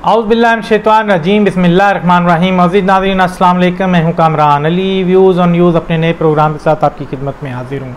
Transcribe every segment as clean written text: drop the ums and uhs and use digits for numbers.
औज़ुबिल्लाहिमिनश्शैतानिर्रजीम बिस्मिल्लाहिर्रहमानिर्रहीम। मज़ीद नाज़रीन अस्सलाम वालेकुम, मैं हूँ Kamran Ali. Views on news अपने नए प्रोग्राम के साथ आपकी खिदमत में हाजिर हूँ।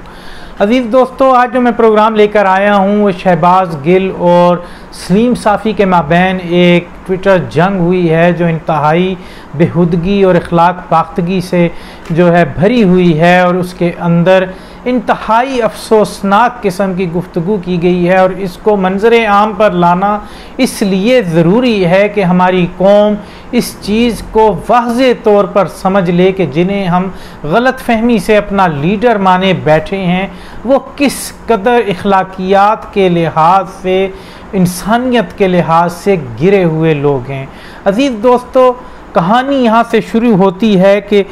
अज़ीज़ दोस्तों, आज जो मैं प्रोग्राम लेकर आया हूँ वो शहबाज गिल और सलीम साफ़ी के माबैन एक ट्विटर जंग हुई है जो इंतहाई बेहुदगी और अखलाक पाख्तगी से जो है भरी हुई है, और उसके अंदर इंतहाई अफसोसनाक किस्म की गुफ्तगू की गई है। और इसको मंजर आम पर लाना इसलिए ज़रूरी है कि हमारी कौम इस चीज़ को वाज़े तौर पर समझ ले कि जिन्हें हम गलत फहमी से अपना लीडर माने बैठे हैं वो किस कदर अखलाकियात के लिहाज से, इंसानियत के लिहाज से गिरे हुए लोग हैं। अज़ीज़ दोस्तों, कहानी यहाँ से शुरू होती है कि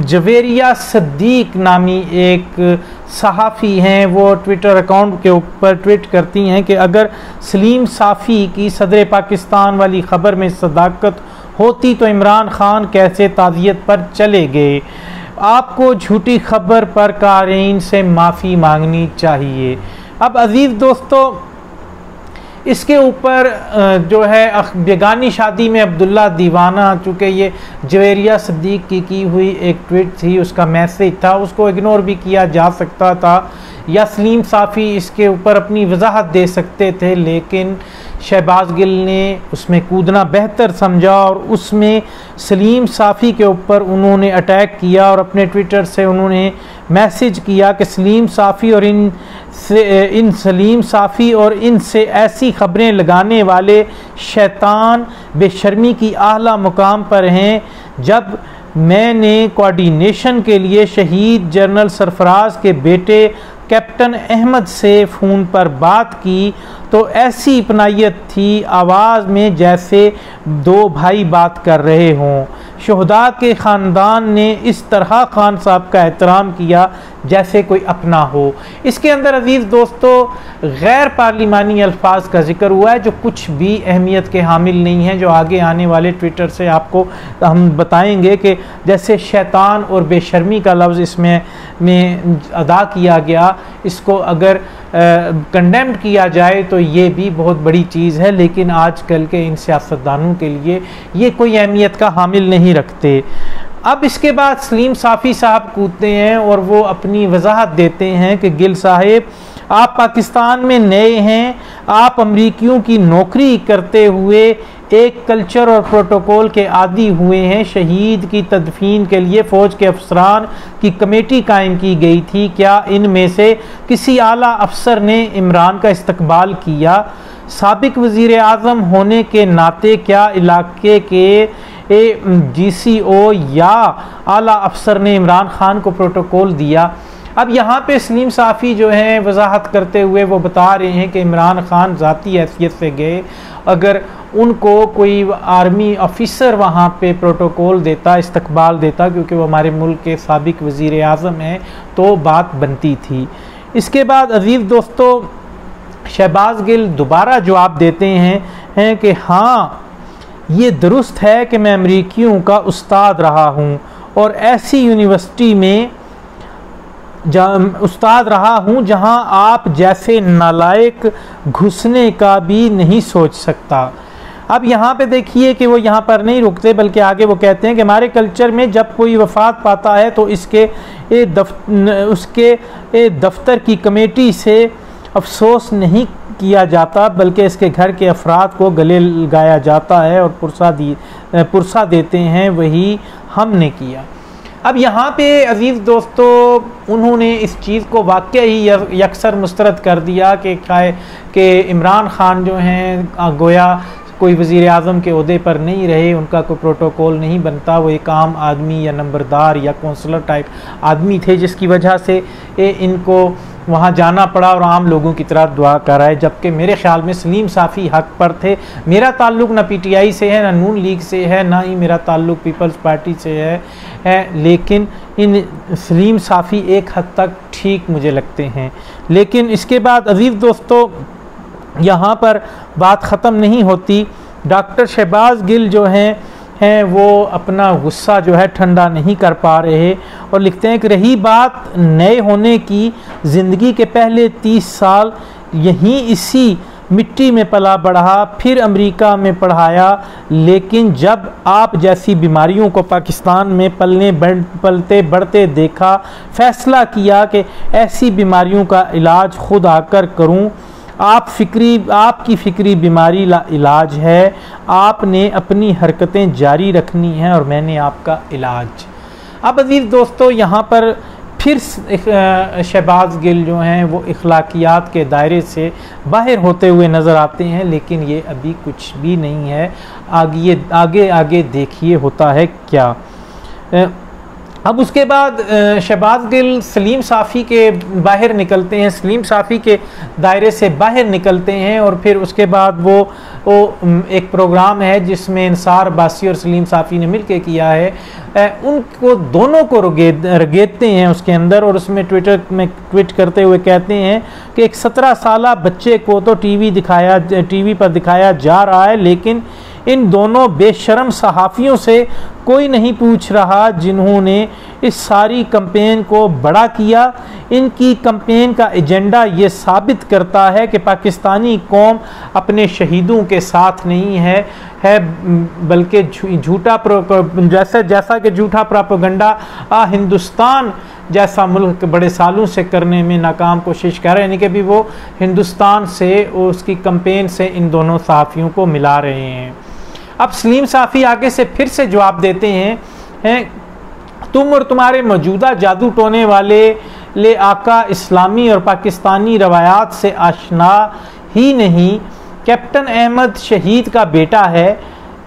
जवेरिया सद्दीक नामी एक सहाफ़ी हैं, वो ट्विटर अकाउंट के ऊपर ट्वीट करती हैं कि अगर सलीम साफ़ी की सदर पाकिस्तान वाली ख़बर में सदाकत होती तो इमरान ख़ान कैसे ताज़ियत पर चले गए। आपको झूठी खबर पर कारीन से माफ़ी मांगनी चाहिए। अब अज़ीज़ दोस्तों, इसके ऊपर जो है बेगानी शादी में अब्दुल्ला दीवाना, चूँकि ये जवेरिया सद्दीक की हुई एक ट्वीट थी, उसका मैसेज था, उसको इग्नोर भी किया जा सकता था या सलीम साफ़ी इसके ऊपर अपनी वजाहत दे सकते थे, लेकिन शहबाज गिल ने उसमें कूदना बेहतर समझा और उसमें सलीम साफ़ी के ऊपर उन्होंने अटैक किया और अपने ट्विटर से उन्होंने मैसेज किया कि सलीम साफ़ी और सलीम साफ़ी और इनसे ऐसी ख़बरें लगाने वाले शैतान बेशर्मी की आला मुकाम पर हैं। जब मैंने कोऑर्डिनेशन के लिए शहीद जनरल सरफराज के बेटे कैप्टन अहमद से फ़ोन पर बात की तो ऐसी अपनायत थी आवाज़ में जैसे दो भाई बात कर रहे हों। शहदा के ख़ानदान ने इस तरह खान साहब का एहतराम किया जैसे कोई अपना हो। इसके अंदर अज़ीज़ दोस्तों गैर पार्लिमानी अल्फाज का जिक्र हुआ है जो कुछ भी अहमियत के हामिल नहीं हैं, जो आगे आने वाले ट्विटर से आपको हम बताएंगे कि जैसे शैतान और बेशर्मी का लफ्ज़ इसमें अदा किया गया, इसको अगर कंडेम्ड किया जाए तो ये भी बहुत बड़ी चीज़ है, लेकिन आजकल के इन सियासतदानों के लिए ये कोई अहमियत का हामिल नहीं रखते। अब इसके बाद सलीम साफ़ी साहब कूदते हैं और वो अपनी वजाहत देते हैं कि गिल साहिब, आप पाकिस्तान में नए हैं, आप अमरीकियों की नौकरी करते हुए एक कल्चर और प्रोटोकॉल के आदी हुए हैं। शहीद की तदफीन के लिए फ़ौज के अफसरान की कमेटी कायम की गई थी, क्या इनमें से किसी आला अफसर ने इमरान का इस्तकबाल किया? साबिक वज़ीर आज़म होने के नाते क्या इलाके के GCO या आला अफसर ने इमरान ख़ान को प्रोटोकॉल दिया? अब यहाँ पे सलीम साफ़ी जो हैं वजाहत करते हुए वो बता रहे हैं कि इमरान ख़ान ज़ाती हैसियत से गए, अगर उनको कोई आर्मी ऑफिसर वहाँ पे प्रोटोकॉल देता, इस्तकबाल देता, क्योंकि वो हमारे मुल्क के साबिक वज़ीर आज़म हैं, तो बात बनती थी। इसके बाद अज़ीज़ दोस्तों, शहबाज गिल दोबारा जवाब देते हैं कि हाँ, ये दुरुस्त है कि मैं अमरीकियों का उस्ताद रहा हूँ और ऐसी यूनिवर्सिटी में उस्ताद रहा हूँ जहाँ आप जैसे नालायक घुसने का भी नहीं सोच सकता। अब यहाँ पे देखिए कि वो यहाँ पर नहीं रुकते, बल्कि आगे वो कहते हैं कि हमारे कल्चर में जब कोई वफ़ात पाता है तो उसके दफ्तर की कमेटी से अफसोस नहीं किया जाता, बल्कि इसके घर के अफराद को गले लगाया जाता है और पुरसा देते हैं। वही हमने किया। अब यहाँ पे अज़ीज़ दोस्तों, उन्होंने इस चीज़ को वाक़ई ही यकसर मुस्तरद कर दिया कि इमरान ख़ान जो हैं गोया कोई वज़ीर आज़म के ओहदे पर नहीं रहे, उनका कोई प्रोटोकॉल नहीं बनता, वो एक आम आदमी या नंबरदार या कौंसलर टाइप आदमी थे, जिसकी वजह से इनको वहाँ जाना पड़ा और आम लोगों की तरह दुआ कराए। जबकि मेरे ख़्याल में सलीम साफ़ी हक़ पर थे। मेरा ताल्लुक़ ना PTI से है, ना नून लीग से है, ना ही मेरा ताल्लुक़ पीपल्स पार्टी से है, लेकिन इन सलीम साफ़ी एक हद तक ठीक मुझे लगते हैं। लेकिन इसके बाद अज़ीज़ दोस्तों, यहाँ पर बात ख़त्म नहीं होती। डॉक्टर शहबाज गिल जो हैं वो अपना गुस्सा जो है ठंडा नहीं कर पा रहे और लिखते हैं कि रही बात नए होने की, ज़िंदगी के पहले 30 साल यहीं इसी मिट्टी में पला बढ़ा, फिर अमेरिका में पढ़ाया, लेकिन जब आप जैसी बीमारियों को पाकिस्तान में पलते बढ़ते देखा, फैसला किया कि ऐसी बीमारियों का इलाज खुद आकर करूं। आपकी फ़िक्री बीमारी इलाज है, आपने अपनी हरकतें जारी रखनी हैं और मैंने आपका इलाज। अब अजीज़ दोस्तों, यहाँ पर फिर शहबाज गिल जो हैं वो इखलाकियात के दायरे से बाहर होते हुए नज़र आते हैं, लेकिन ये अभी कुछ भी नहीं है। आगे देखिए होता है क्या। अब उसके बाद शहबाज गिल सलीम साफ़ी के बाहर निकलते हैं, सलीम साफ़ी के दायरे से बाहर निकलते हैं, और फिर उसके बाद वो एक प्रोग्राम है जिसमें इंसार अब्बासी और सलीम साफ़ी ने मिलकर किया है, उनको दोनों को रगेदते हैं उसके अंदर, और उसमें ट्वीट करते हुए कहते हैं कि एक 17 साला बच्चे को तो टीवी पर दिखाया जा रहा है, लेकिन इन दोनों बेशर्म सहाफ़ियों से कोई नहीं पूछ रहा जिन्होंने इस सारी कैंपेन को बड़ा किया। इनकी कैंपेन का एजेंडा ये साबित करता है कि पाकिस्तानी कौम अपने शहीदों के साथ नहीं है बल्कि जैसा कि झूठा प्रोपेगेंडा हिंदुस्तान जैसा मुल्क बड़े सालों से करने में नाकाम कोशिश कर रहे हैं, यानी कि भी वो हिंदुस्तान से उसकी कैंपेन से इन दोनों सहाफ़ियों को मिला रहे हैं। अब सलीम साफ़ी आगे से फिर से जवाब देते हैं तुम और तुम्हारे मौजूदा जादू टोने वाले आका इस्लामी और पाकिस्तानी रवायात से आशना ही नहीं। कैप्टन अहमद शहीद का बेटा है,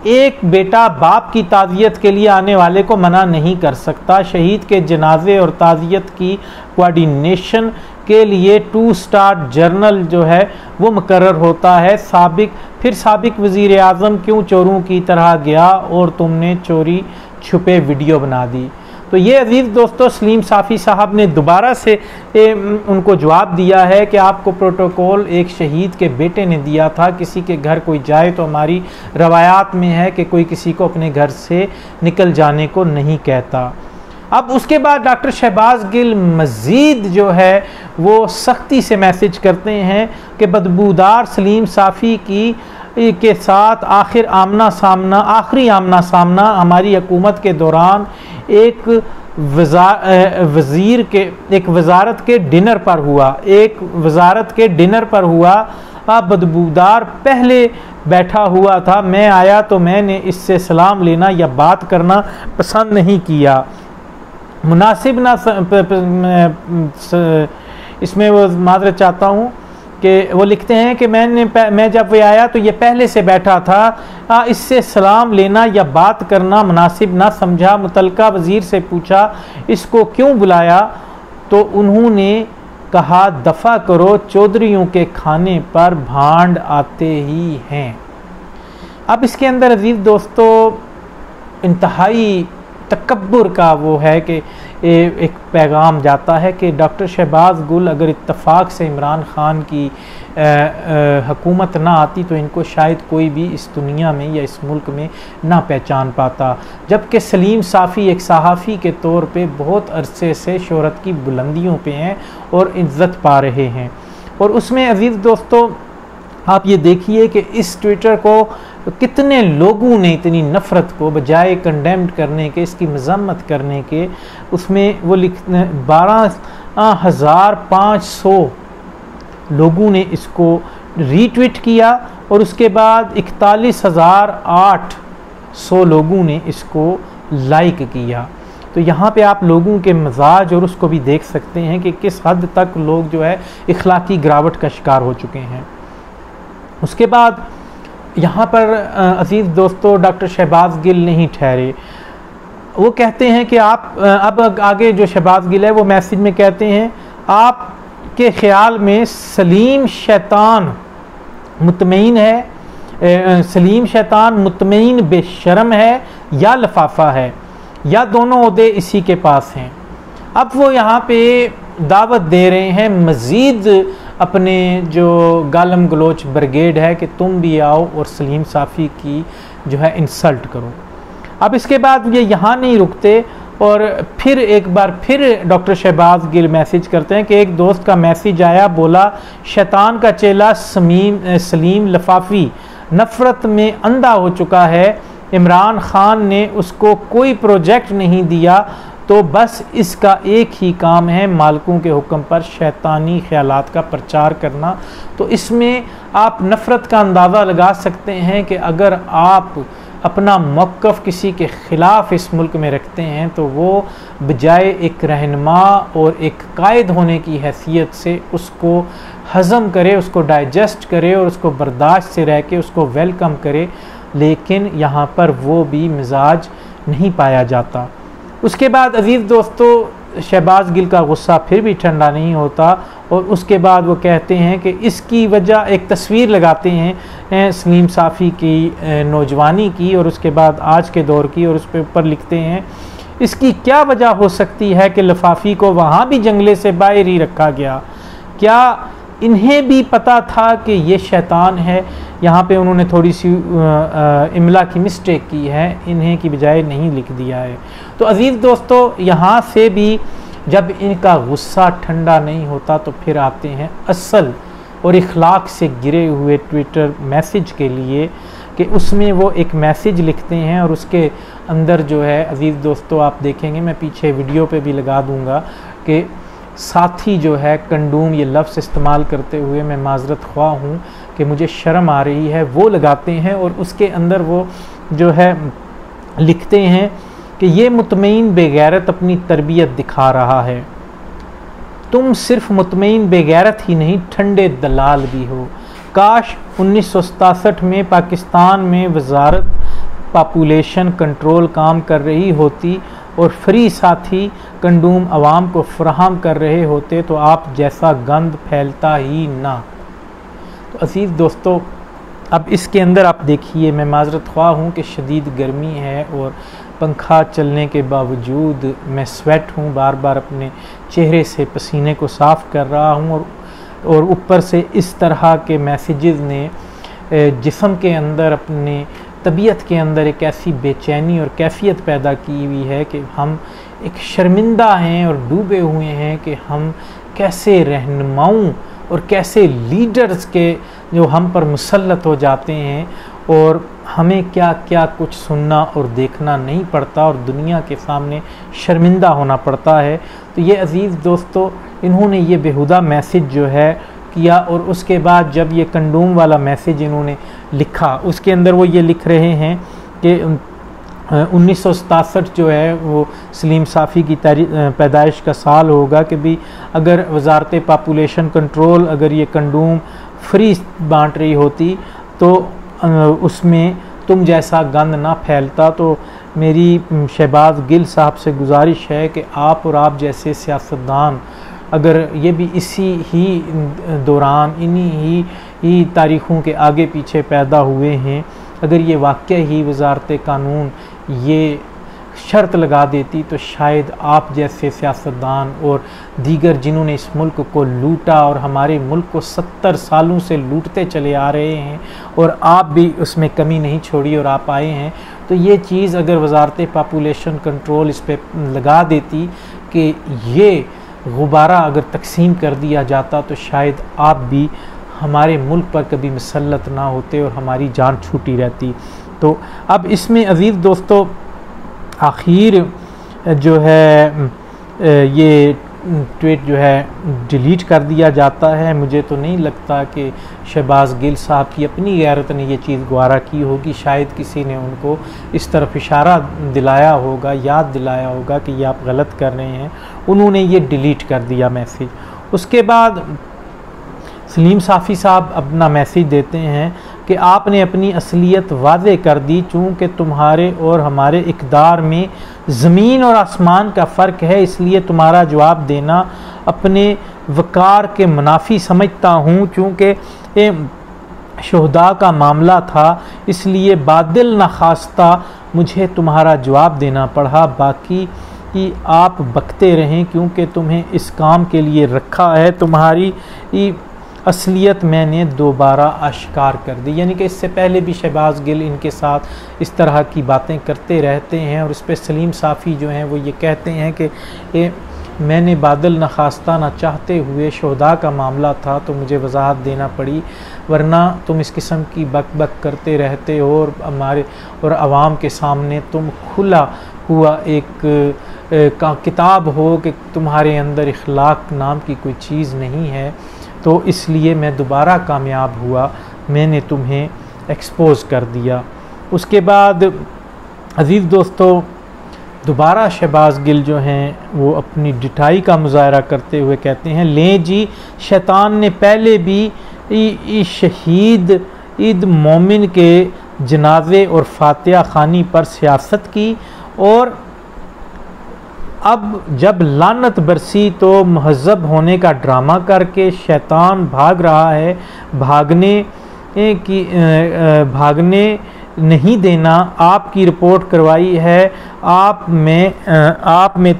एक बेटा बाप की ताज़ियत के लिए आने वाले को मना नहीं कर सकता। शहीद के जनाजे और ताज़ियत की कोऑर्डिनेशन के लिए 2 स्टार जर्नल जो है वो मुकर्रर होता है। साबिक वज़ीर आज़म क्यों चोरों की तरह गया और तुमने चोरी छुपे वीडियो बना दी। तो ये अजीज़ दोस्तों सलीम साफ़ी साहब ने दोबारा से उनको जवाब दिया है कि आपको प्रोटोकॉल एक शहीद के बेटे ने दिया था, किसी के घर कोई जाए तो हमारी रवायात में है कि कोई किसी को अपने घर से निकल जाने को नहीं कहता। अब उसके बाद डॉक्टर शहबाज गिल मज़ीद जो है वो सख्ती से मैसेज करते हैं कि बदबूदार सलीम साफ़ी के साथ आखिरी आमना सामना हमारी हुकूमत के दौरान एक वज़ारत के डिनर पर हुआ। बदबूदार पहले बैठा हुआ था, मैं आया तो मैंने इससे सलाम लेना या बात करना पसंद नहीं किया। मुनासिब ना इसमें वो माजरत चाहता हूँ कि वो लिखते हैं कि मैं जब वे आया तो ये पहले से बैठा था, इससे सलाम लेना या बात करना मुनासिब ना समझा। मुतलका वज़ीर से पूछा इसको क्यों बुलाया, तो उन्होंने कहा दफ़ा करो, चौधरियों के खाने पर भांड आते ही हैं। अब इसके अंदर अजीज़ दोस्तों इंतहाई तकब्बुर का वो है कि एक पैगाम जाता है कि डॉक्टर शहबाज गुल अगर इत्तफाक से इमरान ख़ान की हुकूमत ना आती तो इनको शायद कोई भी इस दुनिया में या इस मुल्क में ना पहचान पाता, जबकि सलीम साफ़ी एक सहाफ़ी के तौर पे बहुत अरसे से शोहरत की बुलंदियों पे हैं और इज़्ज़त पा रहे हैं। और उसमें अजीज़ दोस्तों आप ये देखिए कि इस ट्विटर को कितने लोगों ने इतनी नफ़रत को बजाय कंडेम्ड करने के, इसकी मज़म्मत करने के, उसमें वो 12,500 लोगों ने इसको रीट्वीट किया और उसके बाद 41,800 लोगों ने इसको लाइक किया। तो यहाँ पे आप लोगों के मिजाज और उसको भी देख सकते हैं कि किस हद तक लोग जो है इखलाकी गिरावट का शिकार हो चुके हैं। उसके बाद यहाँ पर अजीज़ दोस्तों डॉक्टर शहबाज गिल नहीं ठहरे, वो कहते हैं कि आप अब आगे जो शहबाज गिल है वो मैसेज में कहते हैं आपके ख़्याल में सलीम शैतान मुतमईन है, सलीम शैतान मुतमईन बेशर्म है या लफाफा है या दोनों ओहदे इसी के पास हैं। अब वो यहाँ पे दावत दे रहे हैं मज़ीद अपने जो गालम गलोच ब्रिगेड है कि तुम भी आओ और सलीम साफ़ी की जो है इंसल्ट करो। अब इसके बाद ये यहाँ नहीं रुकते और फिर एक बार फिर डॉक्टर शहबाज गिल मैसेज करते हैं कि एक दोस्त का मैसेज आया, बोला शैतान का चेला सलीम लफाफी नफ़रत में अंधा हो चुका है, इमरान खान ने उसको कोई प्रोजेक्ट नहीं दिया, तो बस इसका एक ही काम है मालिकों के हुक्म पर शैतानी ख्यालात का प्रचार करना। तो इसमें आप नफ़रत का अंदाज़ा लगा सकते हैं कि अगर आप अपना मौक़िफ़ किसी के ख़िलाफ़ इस मुल्क में रखते हैं तो वो बजाय एक रहनुमा और एक कायद होने की हैसियत से उसको हज़म करे, उसको डाइजेस्ट करे और उसको बर्दाश्त से रह के उसको वेलकम करे, लेकिन यहाँ पर वो भी मिजाज नहीं पाया जाता। उसके बाद अज़ीज़ दोस्तों शहबाज गिल का गुस्सा फिर भी ठंडा नहीं होता और उसके बाद वो कहते हैं कि इसकी वजह एक तस्वीर लगाते हैं सलीम साफ़ी की नौजवानी की और उसके बाद आज के दौर की, और उस पे ऊपर लिखते हैं इसकी क्या वजह हो सकती है कि लफाफी को वहाँ भी जंगले से बाहर ही रखा गया, क्या इन्हें भी पता था कि ये शैतान है। यहाँ पे उन्होंने थोड़ी सी इमला की मिस्टेक की है, इन्हें की बजाय नहीं लिख दिया है। तो अज़ीज़ दोस्तों यहाँ से भी जब इनका गुस्सा ठंडा नहीं होता तो फिर आते हैं असल और इखलाक से गिरे हुए ट्विटर मैसेज के लिए कि उसमें वो एक मैसेज लिखते हैं और उसके अंदर जो है अज़ीज़ दोस्तों आप देखेंगे, मैं पीछे वीडियो पे भी लगा दूँगा कि साथी जो है कंडूम ये लफ्ज़ इस्तेमाल करते हुए मैं माज़रत ख्वाह हूँ कि मुझे शर्म आ रही है, वो लगाते हैं और उसके अंदर वो जो है लिखते हैं कि ये मुतमईन बेगैरत अपनी तरबियत दिखा रहा है, तुम सिर्फ मुतमईन बेगैरत ही नहीं ठंडे दलाल भी हो। काश 1967 में पाकिस्तान में वजारत पॉपुलेशन कंट्रोल काम कर रही होती और फ्री साथी कंडूम आवाम को फराहम कर रहे होते तो आप जैसा गंद फैलता ही ना। तो अज़ीज़ दोस्तों अब इसके अंदर आप देखिए, मैं माज़रत ख्वाह हूँ कि शदीद गर्मी है और पंखा चलने के बावजूद मैं स्वेट हूँ, बार बार अपने चेहरे से पसीने को साफ़ कर रहा हूँ और ऊपर से इस तरह के मैसेजेस ने जिस्म के अंदर अपने तबीयत के अंदर एक ऐसी बेचैनी और कैफियत पैदा की हुई है कि हम एक शर्मिंदा हैं और डूबे हुए हैं कि हम कैसे रहनुमाओं और कैसे लीडर्स के जो हम पर मुसल्लत हो जाते हैं और हमें क्या क्या कुछ सुनना और देखना नहीं पड़ता और दुनिया के सामने शर्मिंदा होना पड़ता है। तो ये अज़ीज़ दोस्तों इन्होंने ये बेहुदा मैसेज जो है किया और उसके बाद जब ये कंडोम वाला मैसेज इन्होंने लिखा उसके अंदर वो ये लिख रहे हैं कि 1967 जो है वो सलीम साफ़ी की पैदाइश का साल होगा कि भी अगर वजारत पॉपुलेशन कंट्रोल अगर ये कंडोम फ्री बांट रही होती तो उसमें तुम जैसा गंद ना फैलता। तो मेरी शहबाज गिल साहब से गुजारिश है कि आप और आप जैसे सियासतदान अगर ये भी इसी ही दौरान इन्हीं ही तारीख़ों के आगे पीछे पैदा हुए हैं, अगर ये वाक़ई ही वजारत कानून ये शर्त लगा देती तो शायद आप जैसे सियासतदान और दीगर जिन्होंने इस मुल्क को लूटा और हमारे मुल्क को 70 सालों से लूटते चले आ रहे हैं और आप भी उसमें कमी नहीं छोड़ी और आप आए हैं, तो ये चीज़ अगर वजारत पॉपुलेशन कंट्रोल इस पर लगा देती कि ये गुब्बारा अगर तकसीम कर दिया जाता तो शायद आप भी हमारे मुल्क पर कभी मुसल्लत ना होते और हमारी जान छूटी रहती। तो अब इसमें अज़ीज़ दोस्तों आखिर जो है ये ट्वीट जो है डिलीट कर दिया जाता है। मुझे तो नहीं लगता कि शहबाज गिल साहब की अपनी गैरत ने ये चीज़ गवारा की होगी, शायद किसी ने उनको इस तरफ इशारा दिलाया होगा, याद दिलाया होगा कि ये आप गलत कर रहे हैं, उन्होंने ये डिलीट कर दिया मैसेज। उसके बाद सलीम साफ़ी साहब अपना मैसेज देते हैं कि आपने अपनी असलियत वाज़े कर दी, चूँकि तुम्हारे और हमारे इक़दार में ज़मीन और आसमान का फ़र्क है, इसलिए तुम्हारा जवाब देना अपने वक़ार के मुनाफी समझता हूँ। चूँकि शुहदा का मामला था इसलिए बादिल न खास्ता मुझे तुम्हारा जवाब देना पड़ा, बाकी कि आप बकते रहें क्योंकि तुम्हें इस काम के लिए रखा है। तुम्हारी असलियत मैंने दोबारा आश्कार कर दी। यानी कि इससे पहले भी शहबाज गिल इनके साथ इस तरह की बातें करते रहते हैं और इस पर सलीम साफ़ी जो हैं वो ये कहते हैं कि मैंने बादल न खास्ता न चाहते हुए शोहदा का मामला था तो मुझे वजाहत देना पड़ी, वरना तुम इस किस्म की बक बक करते रहते हो और हमारे और आवाम के सामने तुम खुला हुआ एक किताब हो कि तुम्हारे अंदर इखलाक नाम की कोई चीज़ नहीं है, तो इसलिए मैं दोबारा कामयाब हुआ, मैंने तुम्हें एक्सपोज़ कर दिया। उसके बाद अज़ीज़ दोस्तों दोबारा शहबाज गिल जो हैं वो अपनी डिठाई का मुजाहरा करते हुए कहते हैं, लें जी शैतान ने पहले भी शहीद ईद मोमिन के जनाजे और फातिहा खानी पर सियासत की और अब जब लानत बरसी तो महज़ब होने का ड्रामा करके शैतान भाग रहा है, भागने नहीं देना। आपकी रिपोर्ट करवाई है, आप में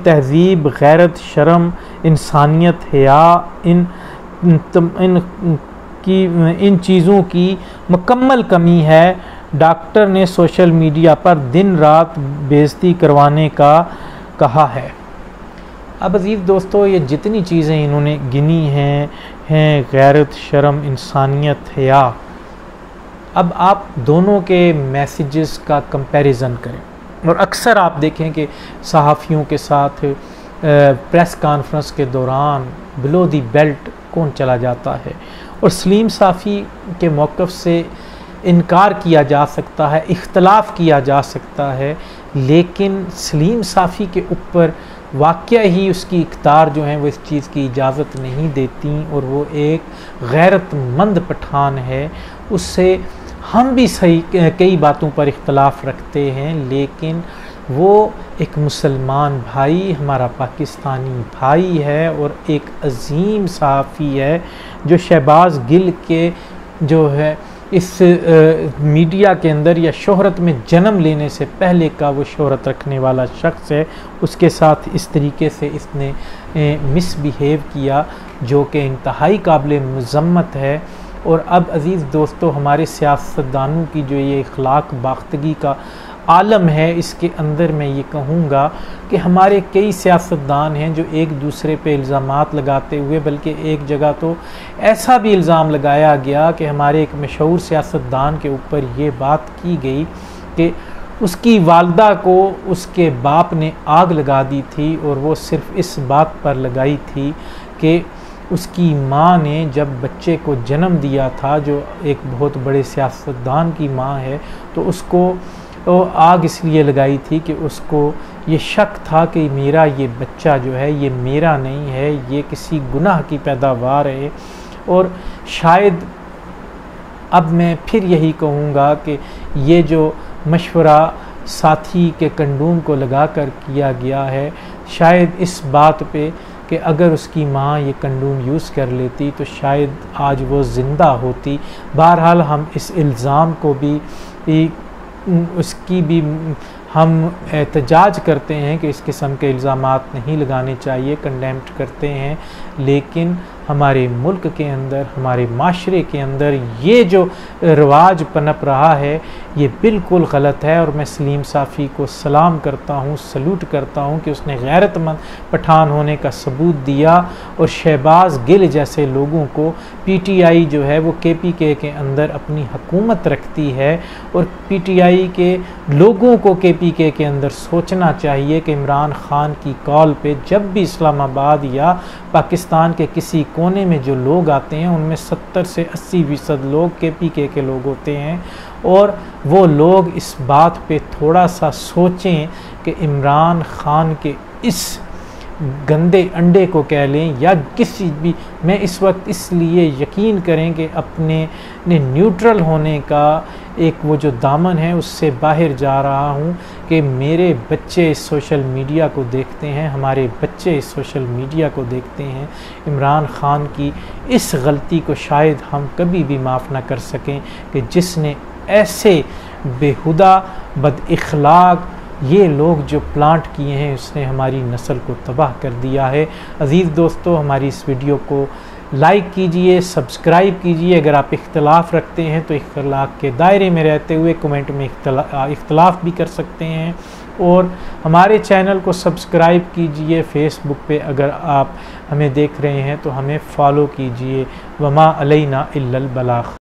तहज़ीब, गैरत, शर्म, इंसानियत, हया इन चीज़ों की मुकम्मल कमी है। डॉक्टर ने सोशल मीडिया पर दिन रात बेइज्जती करवाने का कहा है। अब अज़ीज़ दोस्तों ये जितनी चीज़ें इन्होंने गिनी हैं गैरत, शर्म, इंसानियत, हया, अब आप दोनों के मैसेजेस का कंपैरिजन करें और अक्सर आप देखें कि सहाफ़ियों के साथ प्रेस कॉन्फ्रेंस के दौरान बिलो दी बेल्ट कौन चला जाता है और सलीम साफ़ी के मौक़िफ़ से इनकार किया जा सकता है, इख्तलाफ किया जा सकता है, लेकिन सलीम साफ़ी के ऊपर वाक़या ही उसकी इख्तियार जो है वो इस चीज़ की इजाज़त नहीं देती और वो एक गैरतमंद पठान है। उससे हम भी सही कई बातों पर इख्तलाफ रखते हैं, लेकिन वो एक मुसलमान भाई, हमारा पाकिस्तानी भाई है और एक अजीम सहाफ़ी है जो शहबाज गिल के जो है इस मीडिया के अंदर या शोहरत में जन्म लेने से पहले का वो शोहरत रखने वाला शख्स है। उसके साथ इस तरीके से इसने मिसबिहेव किया जो कि इंतहाई काबिल मज़म्मत है। और अब अज़ीज़ दोस्तों हमारे सियासतदानों की जो ये इखलाक बाख्तगी का आलम है, इसके अंदर मैं ये कहूँगा कि हमारे कई सियासतदान हैं जो एक दूसरे पे इल्ज़ामात लगाते हुए, बल्कि एक जगह तो ऐसा भी इल्ज़ाम लगाया गया कि हमारे एक मशहूर सियासतदान के ऊपर ये बात की गई कि उसकी वालदा को उसके बाप ने आग लगा दी थी और वो सिर्फ़ इस बात पर लगाई थी कि उसकी माँ ने जब बच्चे को जन्म दिया था, जो एक बहुत बड़े सियासतदान की माँ है, तो उसको तो आग इसलिए लगाई थी कि उसको ये शक था कि मेरा ये बच्चा जो है ये मेरा नहीं है, ये किसी गुनाह की पैदावार है। और शायद अब मैं फिर यही कहूँगा कि ये जो मशवरा साथी के कंडोम को लगाकर किया गया है, शायद इस बात पे कि अगर उसकी माँ ये कंडोम यूज़ कर लेती तो शायद आज वो ज़िंदा होती। बहरहाल हम इस इल्ज़ाम को भी उसकी भी हम एहतजाज करते हैं कि इस किस्म के इल्ज़ामात नहीं लगाने चाहिए, कंडेम्ड करते हैं, लेकिन हमारे मुल्क के अंदर, हमारे माशरे के अंदर ये जो रवाज पनप रहा है ये बिल्कुल गलत है। और मैं सलीम साफ़ी को सलाम करता हूँ, सलूट करता हूँ कि उसने गैरतमंद पठान होने का सबूत दिया और शहबाज गिल जैसे लोगों को पीटीआई जो है वो केपीके के अंदर अपनी हुकूमत रखती है और पीटीआई के लोगों को केपीके के अंदर सोचना चाहिए कि इमरान खान की कॉल पे जब भी इस्लामाबाद या पाकिस्तान के किसी कोने में जो लोग आते हैं उनमें 70 से 80% लोग केपीके के लोग होते हैं और वो लोग इस बात पे थोड़ा सा सोचें कि इमरान खान के इस गंदे अंडे को कह लें या किसी भी, मैं इस वक्त इसलिए यकीन करें कि अपने न्यूट्रल होने का एक वो जो दामन है उससे बाहर जा रहा हूँ कि मेरे बच्चे इस सोशल मीडिया को देखते हैं, हमारे बच्चे इस सोशल मीडिया को देखते हैं। इमरान खान की इस गलती को शायद हम कभी भी माफ़ ना कर सकें कि जिसने ऐसे बेहुदा बद-इख़लाक़ ये लोग जो प्लांट किए हैं उसने हमारी नस्ल को तबाह कर दिया है। अज़ीज़ दोस्तों हमारी इस वीडियो को लाइक कीजिए, सब्सक्राइब कीजिए। अगर आप इख्तलाफ रखते हैं तो इख्तलाफ के दायरे में रहते हुए कमेंट में इख्तलाफ भी कर सकते हैं। और हमारे चैनल को सब्सक्राइब कीजिए। फेसबुक पे अगर आप हमें देख रहे हैं तो हमें फॉलो कीजिए। वमा अलैना इल्लल बलाग।